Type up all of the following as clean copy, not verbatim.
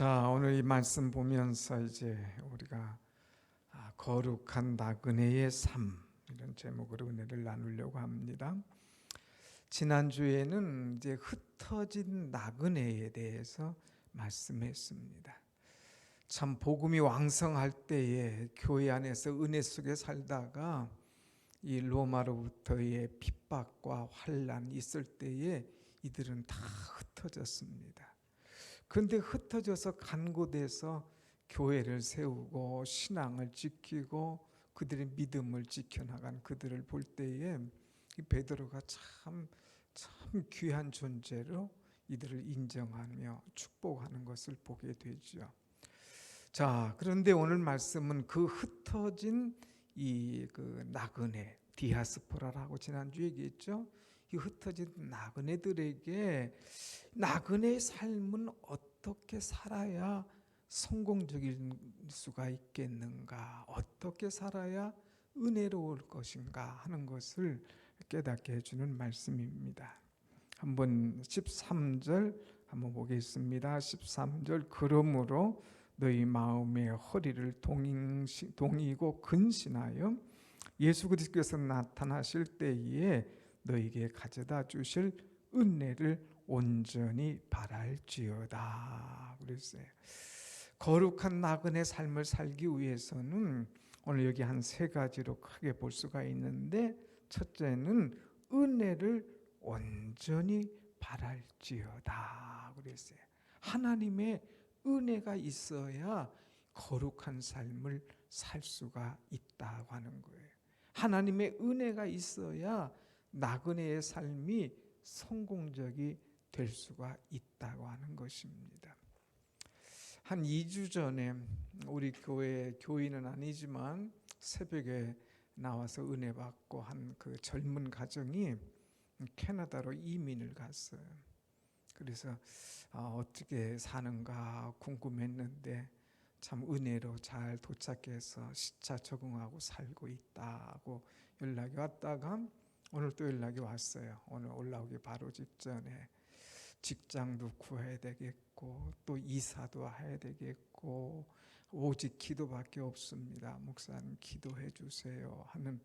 자, 오늘 이 말씀 보면서 이제 우리가 거룩한 나그네의 삶 이런 제목으로 은혜를 나누려고 합니다. 지난주에는 이제 흩어진 나그네에 대해서 말씀했습니다. 참 복음이 왕성할 때에 교회 안에서 은혜 속에 살다가 이 로마로부터의 핍박과 환난이 있을 때에 이들은 다 흩어졌습니다. 그런데 흩어져서 간 곳에서 교회를 세우고 신앙을 지키고 그들의 믿음을 지켜나간 그들을 볼 때에 이 베드로가 참 귀한 존재로 이들을 인정하며 축복하는 것을 보게 되죠. 자, 그런데 오늘 말씀은 그 흩어진 그 나그네 디아스포라라고 지난주 얘기했죠. 이 흩어진 나그네들에게 나그네의 삶은 어떻게 살아야 성공적일 수가 있겠는가, 어떻게 살아야 은혜로울 것인가 하는 것을 깨닫게 해주는 말씀입니다. 한번 13절 한번 보겠습니다. 13절 그러므로 너희 마음의 허리를 동이고 근신하여 예수 그리스도께서 나타나실 때에 너희에게 가져다 주실 은혜를 온전히 바랄지어다 그랬어요. 거룩한 나그네 삶을 살기 위해서는 오늘 여기 한 세 가지로 크게 볼 수가 있는데, 첫째는 은혜를 온전히 바랄지어다 그랬어요. 하나님의 은혜가 있어야 거룩한 삶을 살 수가 있다고 하는 거예요. 하나님의 은혜가 있어야 나그네의 삶이 성공적이 될 수가 있다고 하는 것입니다. 한 2주 전에 우리 교회 교인은 아니지만 새벽에 나와서 은혜 받고 한 그 젊은 가정이 캐나다로 이민을 갔어요. 그래서 어떻게 사는가 궁금했는데 참 은혜로 잘 도착해서 시차 적응하고 살고 있다고 연락이 왔다가 오늘 또 연락이 왔어요. 오늘 올라오기 바로 직전에 직장도 구해야 되겠고 또 이사도 해야 되겠고 오직 기도밖에 없습니다. 목사님 기도해 주세요 하는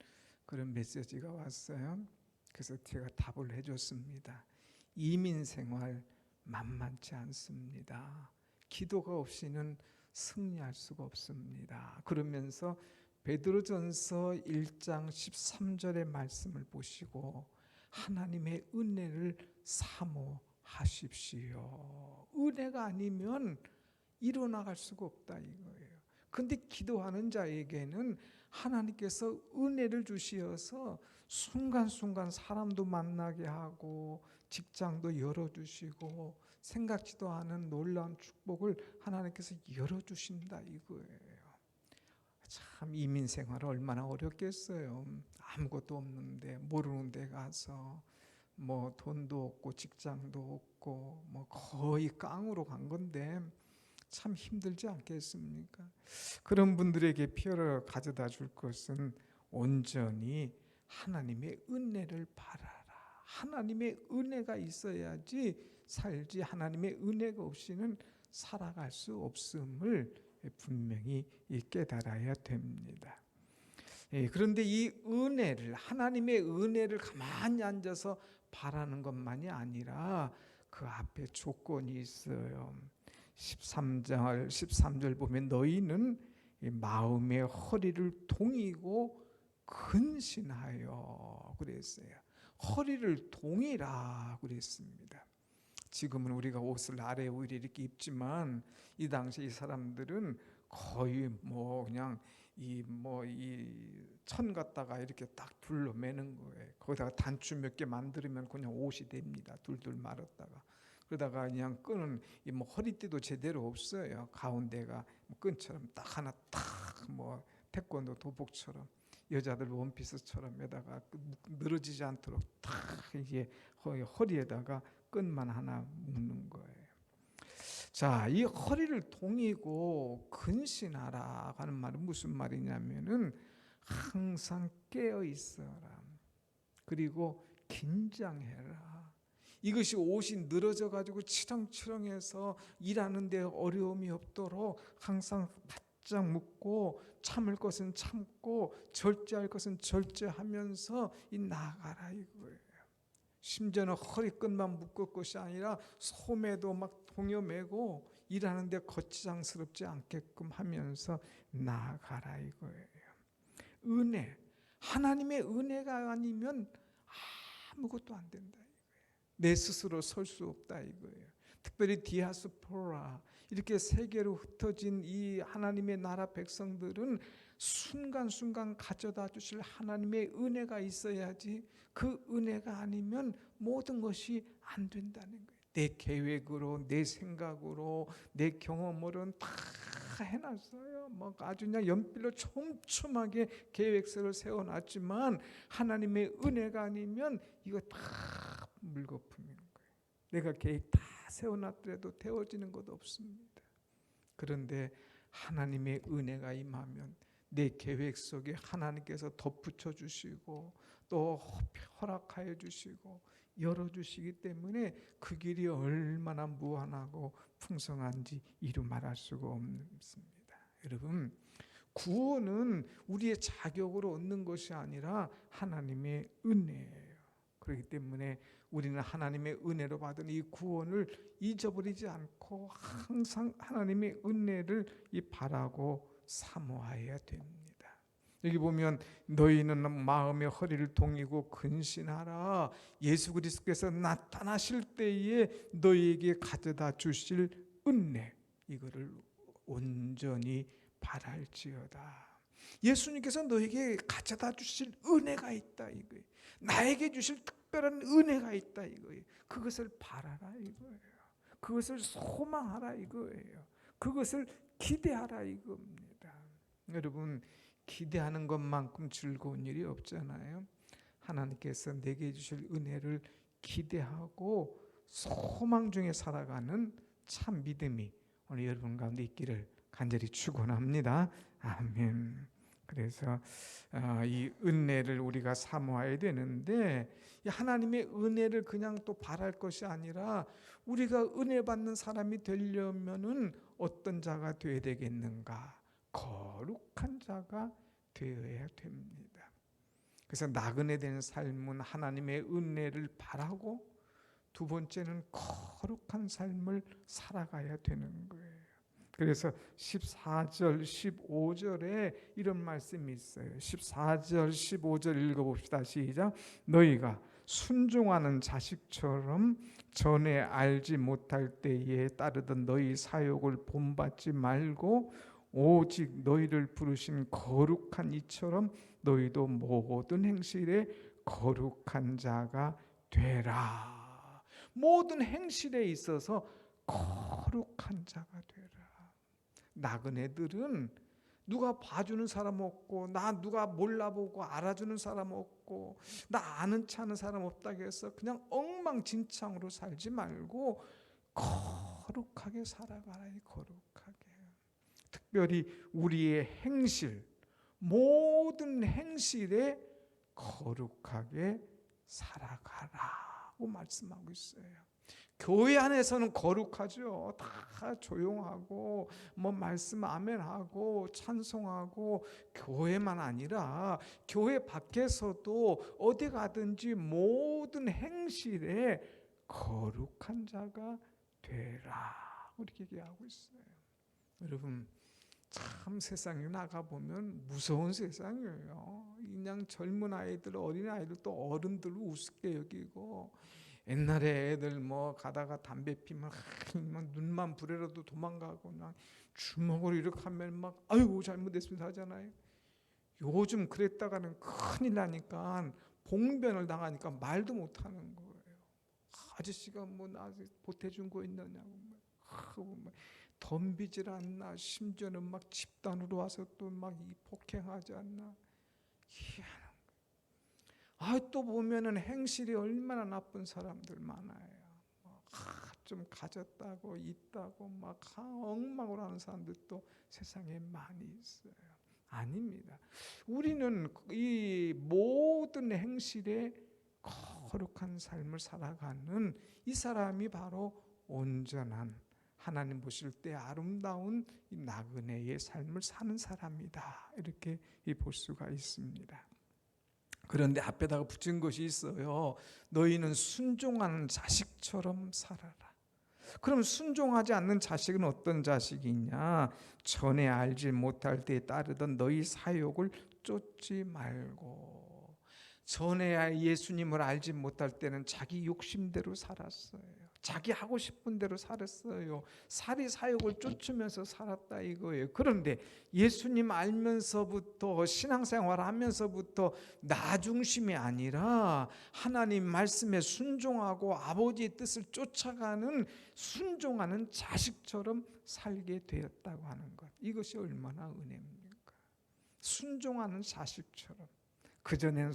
그런 메시지가 왔어요. 그래서 제가 답을 해줬습니다. 이민 생활 만만치 않습니다. 기도가 없이는 승리할 수가 없습니다. 그러면서 베드로전서 1장 13절의 말씀을 보시고 하나님의 은혜를 사모하십시오. 은혜가 아니면 이뤄나갈 수가 없다 이거예요. 그런데 기도하는 자에게는 하나님께서 은혜를 주시어서 순간순간 사람도 만나게 하고 직장도 열어주시고 생각지도 않은 놀라운 축복을 하나님께서 열어주신다 이거예요. 참 이민 생활 얼마나 어렵겠어요. 아무것도 없는데 모르는 데 가서 뭐 돈도 없고 직장도 없고 뭐 거의 깡으로 간 건데 참 힘들지 않겠습니까? 그런 분들에게 피어를 가져다 줄 것은 온전히 하나님의 은혜를 바라라. 하나님의 은혜가 있어야지 살지 하나님의 은혜가 없이는 살아갈 수 없음을 분명히 깨달아야 됩니다. 그런데 이 은혜를 하나님의 은혜를 가만히 앉아서 바라는 것만이 아니라 그 앞에 조건이 있어요. 13절 보면 너희는 마음의 허리를 동이고 근신하여 그랬어요. 허리를 동이라 그랬습니다. 지금은 우리가 옷을 아래 위로 이렇게 입지만 이 당시 이 사람들은 거의 뭐 그냥 이 천 갖다가 이렇게 딱 둘러 매는 거예요. 거기다가 단추 몇 개 만들면 그냥 옷이 됩니다. 둘둘 말았다가 그러다가 그냥 끈은 뭐 허리띠도 제대로 없어요. 가운데가 끈처럼 딱 하나 딱 뭐 태권도 도복처럼 여자들 원피스처럼에다가 늘어지지 않도록 딱 이게 허리에다가 끈만 하나 묶는 거예요. 자, 이 허리를 동이고 근신하라 하는 말은 무슨 말이냐면은 항상 깨어 있어라. 그리고 긴장해라. 이것이 옷이 늘어져 가지고 치렁치렁해서 일하는데 어려움이 없도록 항상 바짝 묶고 참을 것은 참고 절제할 것은 절제하면서 나아가라 이거예요. 심지어는 허리끈만 묶을 것이 아니라 소매도 막 동여매고 일하는데 거치장스럽지 않게끔 하면서 나아가라 이거예요. 은혜, 하나님의 은혜가 아니면 아무것도 안 된다 이거예요. 내 스스로 설 수 없다 이거예요. 특별히 디아스포라, 이렇게 세계로 흩어진 이 하나님의 나라 백성들은 순간순간 가져다 주실 하나님의 은혜가 있어야지, 그 은혜가 아니면 모든 것이 안 된다는 거예요. 내 계획으로, 내 생각으로, 내 경험으로는 다 해놨어요. 뭐 아주 그냥 연필로 촘촘하게 계획서를 세워놨지만 하나님의 은혜가 아니면 이거 다 물거품인 거예요. 내가 계획 다 세워놨더라도 되어지는 것 없습니다. 그런데 하나님의 은혜가 임하면 내 계획 속에 하나님께서 덧붙여 주시고 또 허락하여 주시고 열어주시기 때문에 그 길이 얼마나 무한하고 풍성한지 이루 말할 수가 없습니다. 여러분, 구원은 우리의 자격으로 얻는 것이 아니라 하나님의 은혜예요. 그렇기 때문에 우리는 하나님의 은혜로 받은 이 구원을 잊어버리지 않고 항상 하나님의 은혜를 바라고 사모해야 됩니다. 여기 보면 너희는 마음의 허리를 동이고 근신하라. 예수 그리스도께서 나타나실 때에 너희에게 가져다 주실 은혜, 이거를 온전히 바랄지어다. 예수님께서 너에게 가져다 주실 은혜가 있다 이거예요. 나에게 주실 특별한 은혜가 있다 이거예요. 그것을 바라라 이거예요. 그것을 소망하라 이거예요. 그것을 기대하라 이겁니다. 여러분, 기대하는 것만큼 즐거운 일이 없잖아요. 하나님께서 내게 주실 은혜를 기대하고 소망 중에 살아가는 참 믿음이 오늘 여러분 가운데 있기를 간절히 축원합니다. 아멘. 그래서 이 은혜를 우리가 사모해야 되는데, 하나님의 은혜를 그냥 또 바랄 것이 아니라 우리가 은혜 받는 사람이 되려면은 어떤 자가 되어야 되겠는가? 거룩한 자가 되어야 됩니다. 그래서 나그네 된 삶은 하나님의 은혜를 바라고, 두 번째는 거룩한 삶을 살아가야 되는 거예요. 그래서 14절, 15절에 이런 말씀이 있어요. 14절, 15절 읽어봅시다. 시작. 너희가 순종하는 자식처럼 전에 알지 못할 때에 따르던 너희 사욕을 본받지 말고 오직 너희를 부르신 거룩한 이처럼 너희도 모든 행실에 거룩한 자가 되라. 모든 행실에 있어서 거룩한 자가 되라. 나그네들은 누가 봐주는 사람 없고, 나 누가 몰라보고 알아주는 사람 없고, 나 아는 체 아는 사람 없다고 해서 그냥 엉망진창으로 살지 말고 거룩하게 살아가라. 거룩하게. 특별히 우리의 행실, 모든 행실에 거룩하게 살아가라고 말씀하고 있어요. 교회 안에서는 거룩하죠. 다 조용하고 뭐 말씀 아멘하고 찬송하고, 교회만 아니라 교회 밖에서도 어디 가든지 모든 행실에 거룩한 자가 되라, 이렇게 얘기하고 있어요. 여러분, 참 세상에 나가보면 무서운 세상이에요. 그냥 젊은 아이들, 어린 아이들, 또 어른들을 우습게 여기고, 옛날에 애들 뭐 가다가 담배 피면 막 눈만 부래라도 도망가고, 그냥 주먹으로 이렇게 하면 막 아이고 잘못했습니다 하잖아요. 요즘 그랬다가는 큰일 나니까 봉변을 당하니까 말도 못하는 거예요. 아저씨가 뭐 나한테 보태준 거 있느냐고 막 덤비질 않나, 심지어는 막 집단으로 와서 또 막 폭행하지 않나. 또 보면은 행실이 얼마나 나쁜 사람들 많아요. 좀 가졌다고 있다고 막 엉망으로 하는 사람들도 세상에 많이 있어요. 아닙니다. 우리는 이 모든 행실에 거룩한 삶을 살아가는 이 사람이 바로 온전한, 하나님 보실 때 아름다운 이 나그네의 삶을 사는 사람이다, 이렇게 볼 수가 있습니다. 그런데 앞에다가 붙인 것이 있어요. 너희는 순종하는 자식처럼 살아라. 그럼 순종하지 않는 자식은 어떤 자식이냐? 전에 알지 못할 때에 따르던 너희 사욕을 쫓지 말고. 전에 예수님을 알지 못할 때는 자기 욕심대로 살았어요. 자기 하고 싶은 대로 살았어요. 사리 사욕을 쫓으면서 살았다 이거예요. 그런데 예수님 알면서부터, 신앙생활 하면서부터 나 중심이 아니라 하나님 말씀에 순종하고 아버지의 뜻을 쫓아가는, 순종하는 자식처럼 살게 되었다고 하는 것, 이것이 얼마나 은혜입니까? 순종하는 자식처럼. 그전에는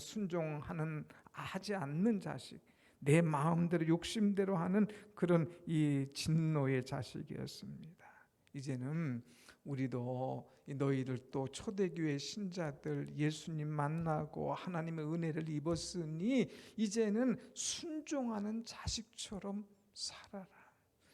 하지 않는 자식, 내 마음대로 욕심대로 하는 그런 이 진노의 자식이었습니다. 이제는 우리도, 너희들도 초대교회 신자들, 예수님 만나고 하나님의 은혜를 입었으니 이제는 순종하는 자식처럼 살아라.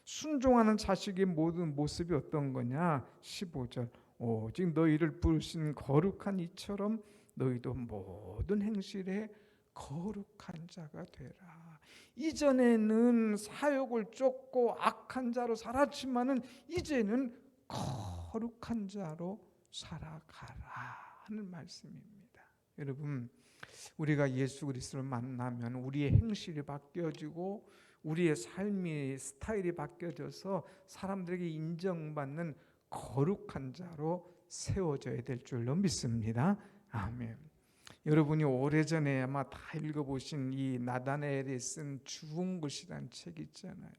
순종하는 자식의 모든 모습이 어떤 거냐? 15절, 오직 너희를 부르신 거룩한 이처럼 너희도 모든 행실에 거룩한 자가 되라. 이전에는 사욕을 쫓고 악한 자로 살았지만은 이제는 거룩한 자로 살아가라 하는 말씀입니다. 여러분, 우리가 예수 그리스도를 만나면 우리의 행실이 바뀌어지고 우리의 삶의 스타일이 바뀌어져서 사람들에게 인정받는 거룩한 자로 세워져야 될 줄로 믿습니다. 아멘. 여러분이 오래전에 아마 다 읽어보신 이 나다나엘이 쓴 죽은 것이라는 책이 있잖아요.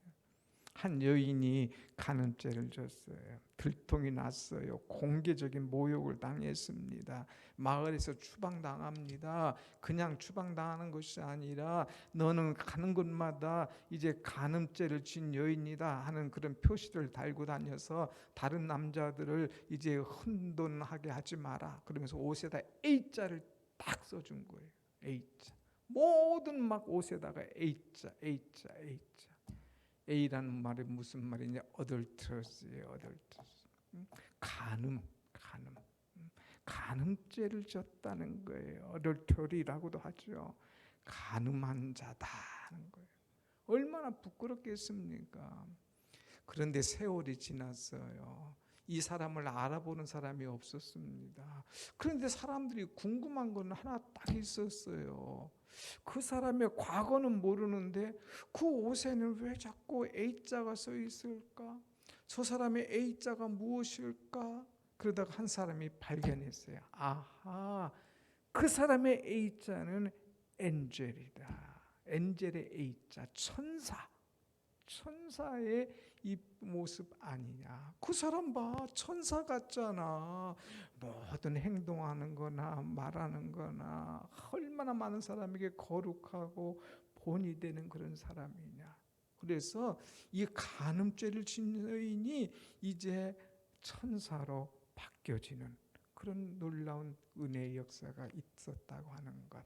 한 여인이 간음죄를 졌어요. 들통이 났어요. 공개적인 모욕을 당했습니다. 마을에서 추방당합니다. 그냥 추방당하는 것이 아니라 너는 가는 곳마다 이제 간음죄를 진 여인이다 하는 그런 표시를 달고 다녀서 다른 남자들을 이제 혼돈하게 하지 마라, 그러면서 옷에다 A자를 딱 써준 거예요. A자. 모든 막 옷에다가 A자, A자, A자. A라는 말이 무슨 말이냐? adulterous예요. adulterous. 간음죄를 졌다는 거예요. adultery라고도 하죠. 간음한 자다는 거예요. 얼마나 부끄럽겠습니까? 그런데 세월이 지났어요. 이 사람을 알아보는 사람이 없었습니다. 그런데 사람들이 궁금한 건 하나 딱 있었어요. 그 사람의 과거는 모르는데 그 옷에는 왜 자꾸 A자가 써 있을까? 저 사람의 A자가 무엇일까? 그러다가 한 사람이 발견했어요. 아하, 그 사람의 A자는 엔젤이다. 엔젤의 A자, 천사의 이 모습 아니냐. 그 사람 봐, 천사 같잖아. 모든 행동하는 거나 말하는 거나 얼마나 많은 사람에게 거룩하고 본이 되는 그런 사람이냐. 그래서 이 간음죄를 진 여인이 이제 천사로 바뀌어지는 그런 놀라운 은혜의 역사가 있었다고 하는 것.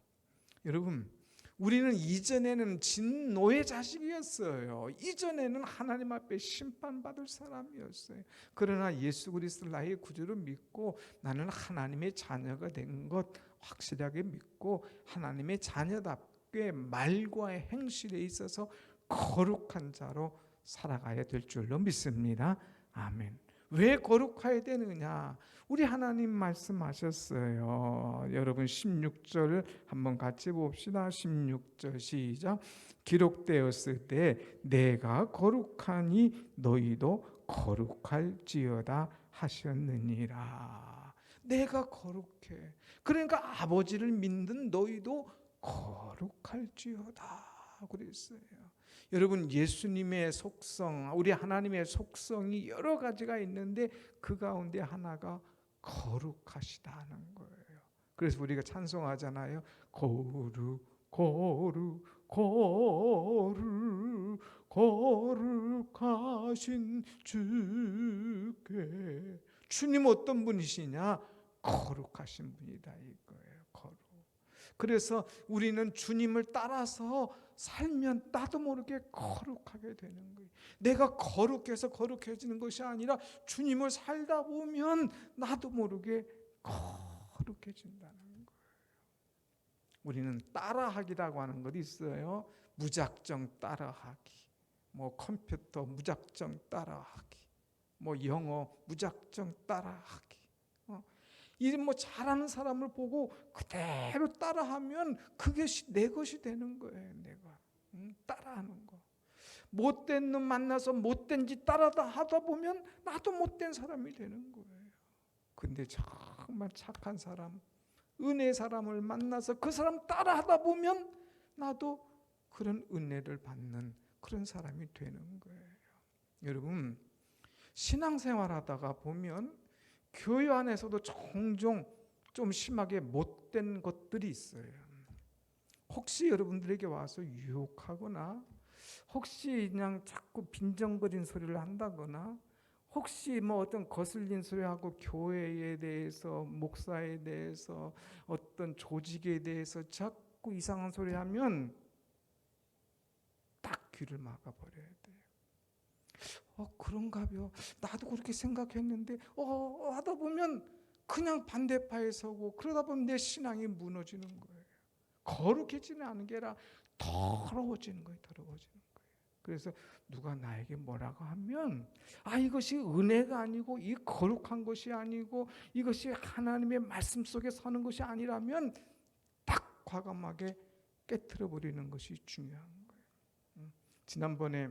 여러분, 우리는 이전에는 진노의 자식이었어요. 이전에는 하나님 앞에 심판받을 사람이었어요. 그러나 예수 그리스도를 나의 구주로 믿고 나는 하나님의 자녀가 된 것 확실하게 믿고 하나님의 자녀답게 말과 행실에 있어서 거룩한 자로 살아가야 될 줄로 믿습니다. 아멘. 왜 거룩해야 되느냐? 우리 하나님 말씀하셨어요. 여러분 16절 한번 같이 봅시다. 16절 시작. 기록되었을 때 내가 거룩하니 너희도 거룩할지어다 하셨느니라. 내가 거룩해. 그러니까 아버지를 믿는 너희도 거룩할지어다 그랬어요. 여러분, 예수님의 속성, 우리 하나님의 속성이 여러 가지가 있는데 그 가운데 하나가 거룩하시다는 거예요. 그래서 우리가 찬송하잖아요. 거룩 거룩하신 주께. 주님 어떤 분이시냐? 거룩하신 분이다 이거예요. 거룩. 그래서 우리는 주님을 따라서 살면 나도 모르게 거룩하게 되는 거예요. 내가 거룩해서 거룩해지는 것이 아니라 주님을 살다 보면 나도 모르게 거룩해진다는 거예요. 우리는 따라하기라고 하는 것이 있어요. 무작정 따라하기, 뭐 컴퓨터 무작정 따라하기, 뭐 영어 무작정 따라하기. 이 뭐 잘하는 사람을 보고 그대로 따라하면 그게 내 것이 되는 거예요. 내가 따라하는 거. 못된 놈 만나서 못된 짓 따라다 하다 보면 나도 못된 사람이 되는 거예요. 근데 정말 착한 사람, 은혜의 사람을 만나서 그 사람 따라하다 보면 나도 그런 은혜를 받는 그런 사람이 되는 거예요. 여러분, 신앙생활하다가 보면 교회 안에서도 종종 좀 심하게 못된 것들이 있어요. 혹시 여러분들에게 와서 유혹하거나, 혹시 그냥 자꾸 빈정거린 소리를 한다거나, 혹시 뭐 어떤 거슬린 소리하고 교회에 대해서, 목사에 대해서, 어떤 조직에 대해서 자꾸 이상한 소리 하면 딱 귀를 막아버려야 돼요. 그런가요? 나도 그렇게 생각했는데 하다 보면 그냥 반대파에 서고, 그러다 보면 내 신앙이 무너지는 거예요. 거룩해지는 않은 게 아니라 더러워지는 거예요. 더러워지는 거예요. 그래서 누가 나에게 뭐라고 하면 이것이 은혜가 아니고 이 거룩한 것이 아니고 이것이 하나님의 말씀 속에 사는 것이 아니라면 딱 과감하게 깨트려 버리는 것이 중요한 거예요. 지난번에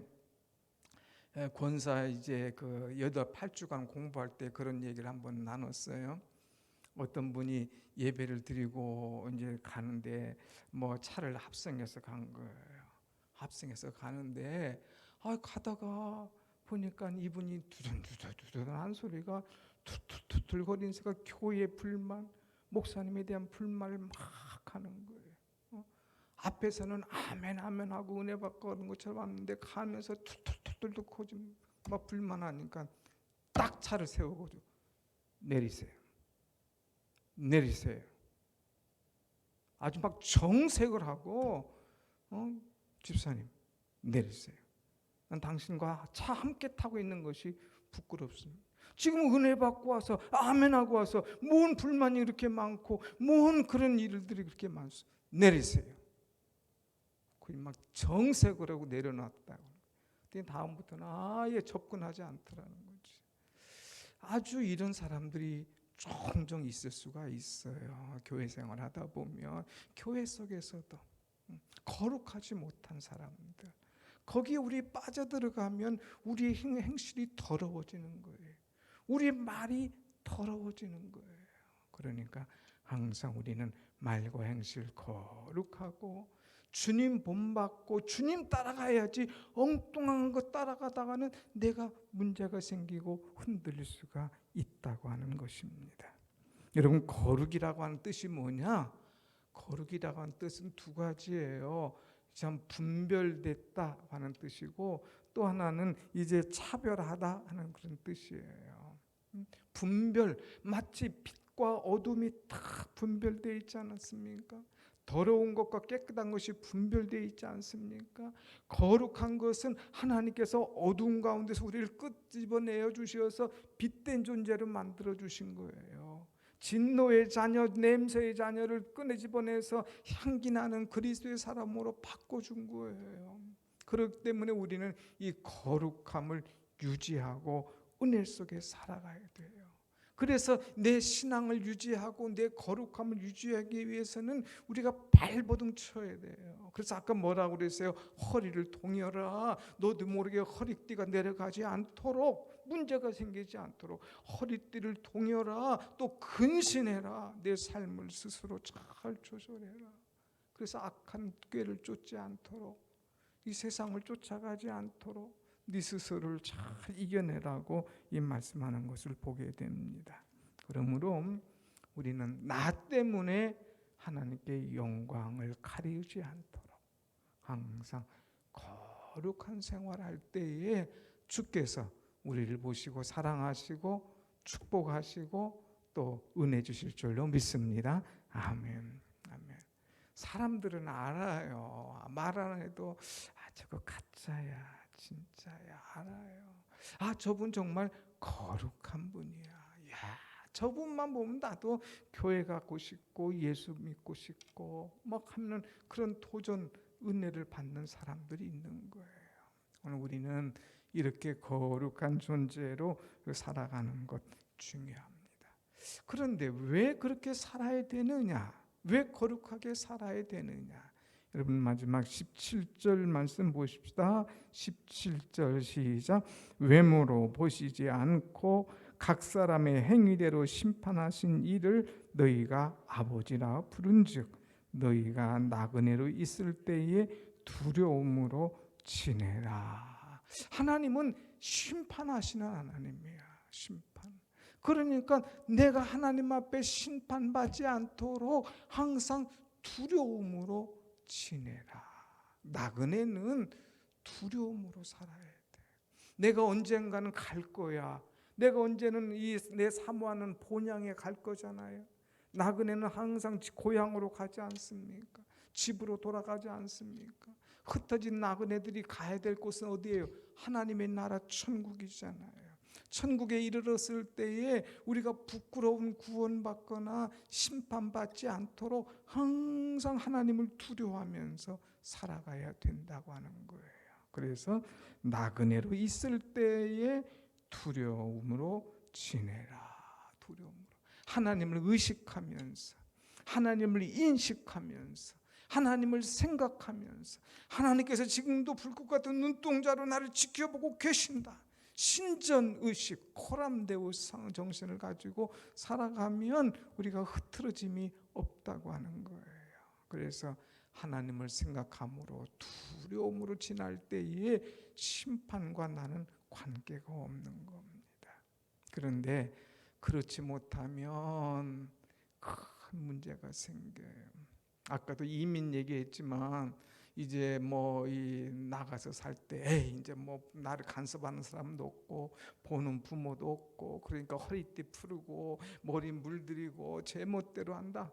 권사 이제 그 8주간 공부할 때 그런 얘기를 한번 나눴어요. 어떤 분이 예배를 드리고 이제 가는데 뭐 차를 합성해서 간 거예요. 합성해서 가는데 가다가 보니까 이분이 두둔두둔한 소리가 툴툴툴툴거리는 소리가 교회 불만, 목사님에 대한 불만을 막 하는 거예요. 앞에서는 아멘 아멘 하고 은혜 받고 그런 것처럼 왔는데 가면서 툴툴툴툴 거지 막 불만하니까 딱 차를 세우고 내리세요. 내리세요. 아주 막 정색을 하고 집사님 내리세요. 난 당신과 차 함께 타고 있는 것이 부끄럽습니다. 지금 은혜 받고 와서 아멘하고 와서 뭔 불만이 그렇게 많고 뭔 그런 일들이 그렇게 많습니다. 내리세요. 막 정색을 하고 내려놨다고. 다음부터는 아예 접근하지 않더라는 거지. 아주 이런 사람들이 종종 있을 수가 있어요. 교회 생활하다 보면 교회 속에서도 거룩하지 못한 사람들, 거기에 우리 빠져들어가면 우리의 행실이 더러워지는 거예요. 우리의 말이 더러워지는 거예요. 그러니까 항상 우리는 말과 행실 거룩하고 주님 본받고 주님 따라가야지, 엉뚱한 거 따라가다가는 내가 문제가 생기고 흔들릴 수가 있다고 하는 것입니다. 여러분, 거룩이라고 하는 뜻이 뭐냐? 거룩이라고 하는 뜻은 두 가지예요. 참 분별됐다 하는 뜻이고, 또 하나는 이제 차별하다 하는 그런 뜻이에요. 분별, 마치 빛과 어둠이 딱 분별되어 있지 않았습니까? 더러운 것과 깨끗한 것이 분별되어 있지 않습니까? 거룩한 것은 하나님께서 어두운 가운데서 우리를 끄집어내어 주셔서 빛된 존재로 만들어 주신 거예요. 진노의 자녀, 냄새의 자녀를 꺼내집어내서 향기 나는 그리스도의 사람으로 바꿔준 거예요. 그렇기 때문에 우리는 이 거룩함을 유지하고 은혜 속에 살아가야 돼요. 그래서 내 신앙을 유지하고 내 거룩함을 유지하기 위해서는 우리가 발버둥 쳐야 돼요. 그래서 아까 뭐라고 그랬어요? 허리를 동여라. 너도 모르게 허리띠가 내려가지 않도록, 문제가 생기지 않도록 허리띠를 동여라. 또 근신해라. 내 삶을 스스로 잘 조절해라. 그래서 악한 꾀를 쫓지 않도록, 이 세상을 쫓아가지 않도록 네 스스로를 잘 이겨내라고 이 말씀하는 것을 보게 됩니다. 그러므로 우리는 나 때문에 하나님께 영광을 가리우지 않도록 항상 거룩한 생활할 때에 주께서 우리를 보시고 사랑하시고 축복하시고 또 은혜 주실 줄로 믿습니다. 아멘. 아멘. 사람들은 알아요. 말 안 해도 저거 가짜야 진짜야 알아요. 저분 정말 거룩한 분이야. 야, 저분만 보면 나도 교회 가고 싶고 예수 믿고 싶고 막 하는 그런 도전 은혜를 받는 사람들이 있는 거예요. 오늘 우리는 이렇게 거룩한 존재로 살아가는 것 중요합니다. 그런데 왜 그렇게 살아야 되느냐? 왜 거룩하게 살아야 되느냐? 여러분 마지막 17절 말씀 보십시다. 17절 시작. 외모로 보시지 않고 각 사람의 행위대로 심판하신 이를 너희가 아버지라 부른즉 너희가 나그네로 있을 때에 두려움으로 지내라. 하나님은 심판하시는 하나님이야. 심판. 그러니까 내가 하나님 앞에 심판받지 않도록 항상 두려움으로 지내라. 나그네는 두려움으로 살아야 돼. 내가 언젠가는 갈 거야. 내가 언제는 내 사모하는 본향에 갈 거잖아요. 나그네는 항상 고향으로 가지 않습니까? 집으로 돌아가지 않습니까? 흩어진 나그네들이 가야 될 곳은 어디예요? 하나님의 나라 천국이잖아요. 천국에 이르렀을 때에 우리가 부끄러운 구원받거나 심판받지 않도록 항상 하나님을 두려워하면서 살아가야 된다고 하는 거예요. 그래서 나그네로 있을 때에 두려움으로 지내라. 두려움으로. 하나님을 의식하면서 하나님을 인식하면서 하나님을 생각하면서 하나님께서 지금도 불꽃 같은 눈동자로 나를 지켜보고 계신다. 신전의식, 코람데우스 정신을 가지고 살아가면 우리가 흐트러짐이 없다고 하는 거예요. 그래서 하나님을 생각함으로 두려움으로 지날 때에 심판과 나는 관계가 없는 겁니다. 그런데 그렇지 못하면 큰 문제가 생겨요. 아까도 이민 얘기했지만 이제 나가서 살 때 이제 나를 간섭하는 사람도 없고 보는 부모도 없고 그러니까 허리띠 풀고 머리 물들이고 제 멋대로 한다.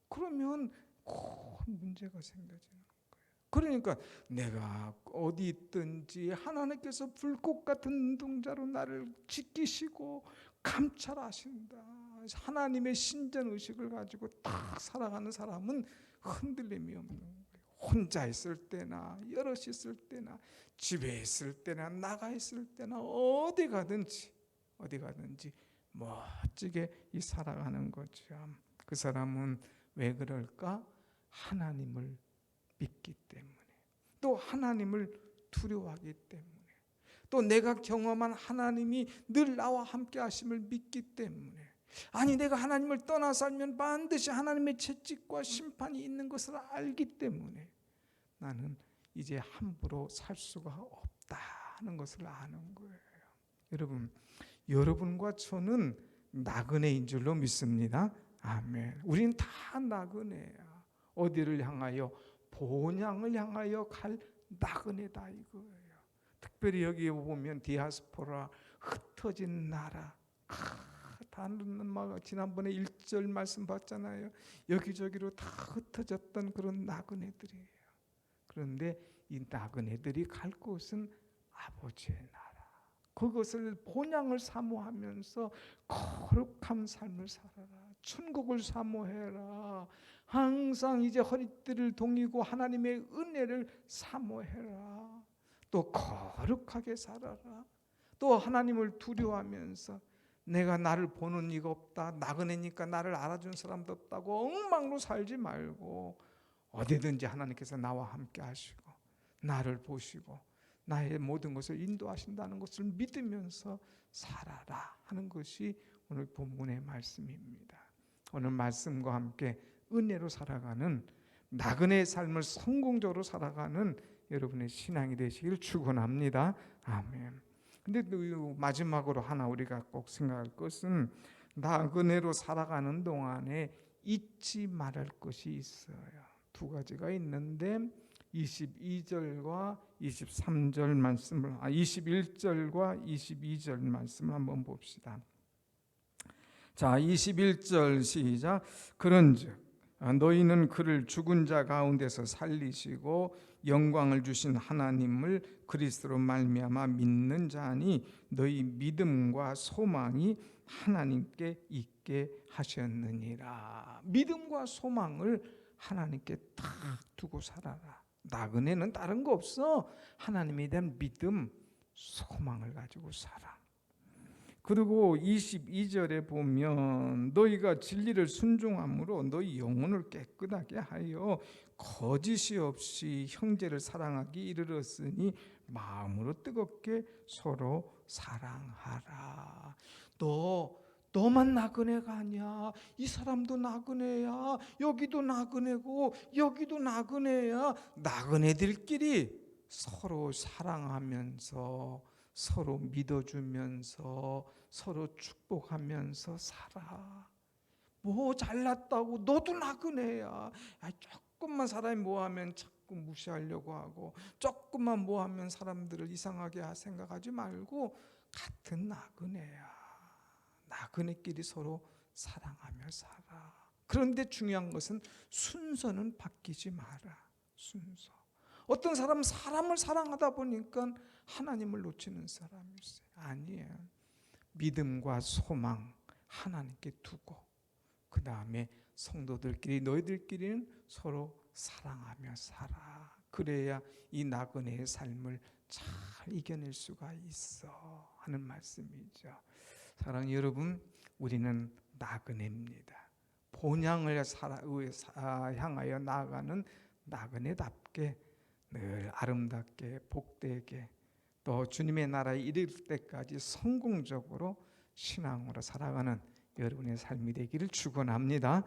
그러면 큰 문제가 생겨지는 거예요. 그러니까 내가 어디 있든지 하나님께서 불꽃 같은 눈동자로 나를 지키시고 감찰하신다. 하나님의 신전 의식을 가지고 딱 살아가는 사람은 흔들림이 없는 거예요. 혼자 있을 때나 여럿이 있을 때나 집에 있을 때나 나가 있을 때나 어디 가든지 멋지게 살아가는 거죠. 그 사람은 왜 그럴까? 하나님을 믿기 때문에, 또 하나님을 두려워하기 때문에, 또 내가 경험한 하나님이 늘 나와 함께 하심을 믿기 때문에, 아니 내가 하나님을 떠나 살면 반드시 하나님의 채찍과 심판이 있는 것을 알기 때문에 나는 이제 함부로 살 수가 없다는 것을 아는 거예요. 여러분과 저는 나그네인 줄로 믿습니다. 아멘. 우린 다 나그네야. 어디를 향하여? 본향을 향하여 갈 나그네다 이거예요. 특별히 여기 보면 디아스포라, 흩어진 나라. 지난번에 1절 말씀 봤잖아요. 여기저기로 다 흩어졌던 그런 나그네들이에요. 그런데 이 나그네들이 갈 곳은 아버지의 나라. 그것을 본향을 사모하면서 거룩한 삶을 살아라. 천국을 사모해라. 항상 이제 허리띠를 동이고 하나님의 은혜를 사모해라. 또 거룩하게 살아라. 또 하나님을 두려워하면서 내가 나를 보는 이가 없다, 나그네니까 나를 알아준 사람도 없다고 엉망으로 살지 말고 어디든지 하나님께서 나와 함께 하시고 나를 보시고 나의 모든 것을 인도하신다는 것을 믿으면서 살아라 하는 것이 오늘 본문의 말씀입니다. 오늘 말씀과 함께 은혜로 살아가는 나그네의 삶을 성공적으로 살아가는 여러분의 신앙이 되시길 축원합니다. 아멘. 근데 마지막으로 하나 우리가 꼭 생각할 것은 나그네로 살아가는 동안에 잊지 말할 것이 있어요. 두 가지가 있는데 22절과 23절 말씀을 21절과 22절 말씀을 한번 봅시다. 자, 21절 시작. 그런즉 너희는 그를 죽은 자 가운데서 살리시고 영광을 주신 하나님을 그리스도로 말미암아 믿는 자니 너희 믿음과 소망이 하나님께 있게 하셨느니라. 믿음과 소망을 하나님께 딱 두고 살아라. 나그네는 다른 거 없어. 하나님에 대한 믿음, 소망을 가지고 살아. 그리고 22절에 보면 너희가 진리를 순종함으로 너희 영혼을 깨끗하게 하여 거짓이 없이 형제를 사랑하기 이르렀으니 마음으로 뜨겁게 서로 사랑하라. 너만 나그네가 아니야. 이 사람도 나그네야. 여기도 나그네고 여기도 나그네야. 나그네들끼리 서로 사랑하면서 서로 믿어주면서 서로 축복하면서 살아. 뭐 잘났다고 너도 나그네야. 조금만 사람이 뭐하면 자꾸 무시하려고 하고 조금만 뭐하면 사람들을 이상하게 생각하지 말고 같은 나그네야. 나그네끼리 서로 사랑하며 살아. 그런데 중요한 것은 순서는 바뀌지 마라. 순서. 어떤 사람은 사람을 사랑하다 보니까 하나님을 놓치는 사람이 있어요. 아니에요. 믿음과 소망 하나님께 두고 그 다음에 성도들끼리 너희들끼리는 서로 사랑하며 살아. 그래야 이 나그네의 삶을 잘 이겨낼 수가 있어 하는 말씀이죠. 사랑하는 여러분, 우리는 나그네입니다. 본향을 향하여 나아가는 나그네답게 늘 아름답게 복되게 또 주님의 나라에 이를 때까지 성공적으로 신앙으로 살아가는 여러분의 삶이 되기를 축원합니다.